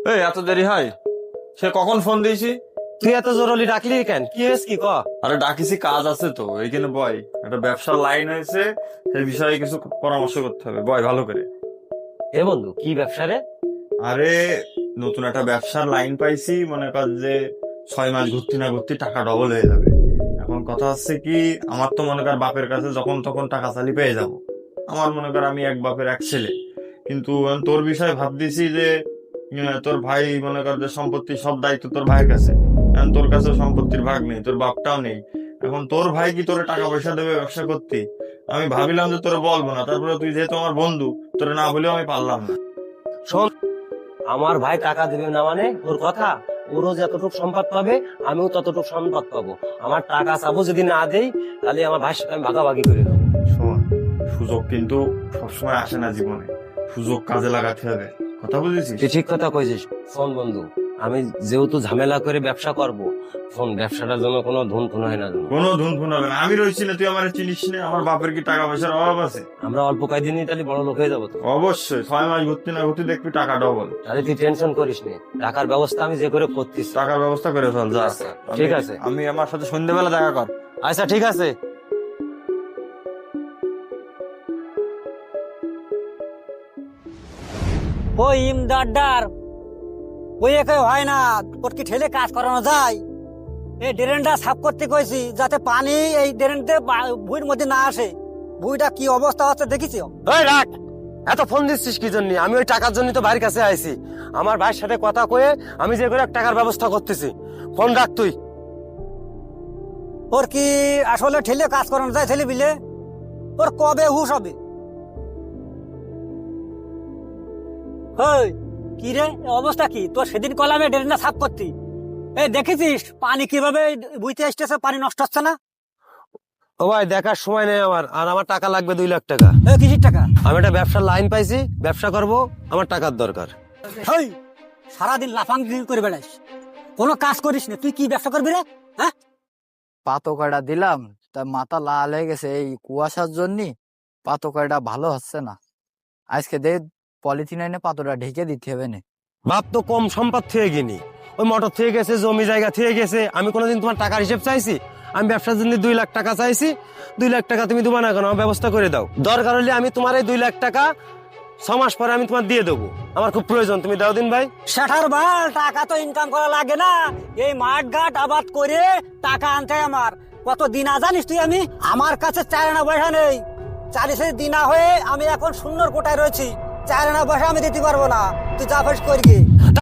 এই এত দেরি হয়? সে কখন ফোন দিয়েছি? তুই এত জরুরি ডাকলি কেন? কি হয়েছে কি ক? আরে ডাকিছি, কাজ আছে তো এইখানে বয়। একটা ব্যবসার লাইন হয়েছে, সেই বিষয়ে কিছু পরামর্শ করতে হবে, বয় ভালো করে। এ বন্ধু, কি ব্যবসা রে? আরে নতুন একটা ব্যবসার লাইন পাইছি, মনে কর যে 6 মাস ঘুরতে না ঘুরতে টাকা ডবল হয়ে যাবে। এখন কথা হচ্ছে কি, আমার তো মনে কর বাপের কাছে যখন তখন টাকা চালি পেয়ে যাব। আমার মনে কর আমি এক বাপের এক ছেলে, কিন্তু আমি তোর বিষয়ে ভাবতেছি যে তোর ভাই মনে কর যে সম্পত্তির সব দায়িত্ব তোর ভাইয়ের কাছে। এখন তোর কাছে সম্পত্তির ভাগ নেই, তোর বাপটাও নেই। এখন তোর ভাই কি তোরে টাকা পয়সা দেবে ব্যবসা করতে? আমি ভাবিলাম যে তোরে বলবো না, তারপরে তুই যেহেতু আমার বন্ধু, তোরে না বলেও আমি পারলাম না। শোন, আমার ভাই টাকা দেবে না মানে ওর কথা? ওরও যতটুকু সম্পদ পাবে আমিও ততটুকু সম্পদ পাবো। আমার টাকা চাবো, যদি না দেই তাহলে আমার ভাইয়ের সাথে আমি ভাগাভাগি করে নেবো। শোন, সুযোগ কিন্তু সবসময় আসে না জীবনে, সুযোগ কাজে লাগাতে হবে, কথা বুঝেছিস? তুই ঠিক কথা কইছিস। শোন বন্ধু, আমি যেহেতু ঝামেলা করে ব্যবসা করব, শোন ব্যবসাটার জন্য কোনো ধুন ফোন হয় না যেন। কোনো ধুন ফোন হবে না, আমি রয়েছি না, তুই আমার চিনিস না? আমার বাপের কি টাকা পয়সার অভাব আছে? আমরা অল্প কয়েকদিনই তাহলে বড় লোক হয়ে যাবো তো। অবশ্যই 6 মাস ঘুরতে না ঘুরতে দেখবি টাকা ডবল। তাহলে তুই টেনশন করিস নে, টাকার ব্যবস্থা আমি যে করে করতেছি। টাকার ব্যবস্থা করে ফেল, যা। আচ্ছা, ঠিক আছে। আমি আমার সাথে সন্ধ্যেবেলা দেখা কর। আচ্ছা ঠিক আছে। ওই ইমদারদার ওই একে হয় না, তোর কি ঠেলে কাজ করানো যায়? এই ড্রেনটা সাফ করতে কইছি, যাতে পানি এই ড্রেনতে ভুঁইয়ের মধ্যে না আসে। ভুঁইটা কি অবস্থা হচ্ছে দেখিস? ওই রাখ, এত ফোন দিচ্ছিস কি জন্য? আমি ওই টাকার জন্য তো ভাইয়ের কাছে আইছি। আমার ভাইয়ের সাথে কথা কয়ে আমি যে করে টাকার ব্যবস্থা করতেছি। ফোন রাখ তুই। ওর কি আসলে ঠেলে কাজ করানো যায় ছেলে বিলে? ওর কবে হুশ হবে? ওই কি রে, এ অবস্থা কি তোর? সেদিন কলামে ড্রেনটা সাফ করতি, এই দেখেছিস পানি কিভাবে বুঝতে আসতেছে, পানি নষ্ট হচ্ছে না? ও ভাই, দেখার সময় নেই আমার, আর আমার টাকা লাগবে 2 লাখ টাকা। এই কিসির টাকা? আমি একটা ব্যবসার লাইন পাইছি, ব্যবসা করব, আমার টাকার দরকার। ওই সারাদিন লাফাং করে বেড়াইস, কোনো কাজ করিস না, তুই কি ব্যবসা করবি রে? হ্যাঁ, পাতকাটা দিলাম, তা মাথা লাল হয়ে গেছে এই কুয়াশার জন্য। পাতকাটা ভালো হচ্ছে না। আজকে দে পলিথিন এনে পাতটা ঢেকে দিতে হবে না। বাপ তো কম সম্পদ থেকে গিনি, ওই মোটর থেকে গেছে, জমি জায়গা থেকে গেছে। আমি কোনোদিন তোমার টাকার হিসেব চাইছি? আমি ব্যবসার জন্য 2 লাখ টাকা চাইছি। 2 লাখ টাকা তুমি দেবো না কেন? আমার ব্যবস্থা করে দাও। দরকার হলে আমি তোমার এই 2 লাখ টাকা 6 মাস পরে আমি তোমার দিয়ে দেবো। আমার খুব প্রয়োজন, তুমি দাও দিন ভাই। ষাটার বাল টাকা তো ইনকাম করা লাগে না? এই মাঠ ঘাট আবাদ করে টাকা আনতে আমার কত দিন জানিস তুই? আমি আমার কাছে 4 আনা পয়সা নেই। 40 দিনা হয়ে আমি এখন শূন্যর কোটায় রয়েছি। 4 আনা পয়সা আমি দিতে পারবো না, তুই যা ফাঁস করি।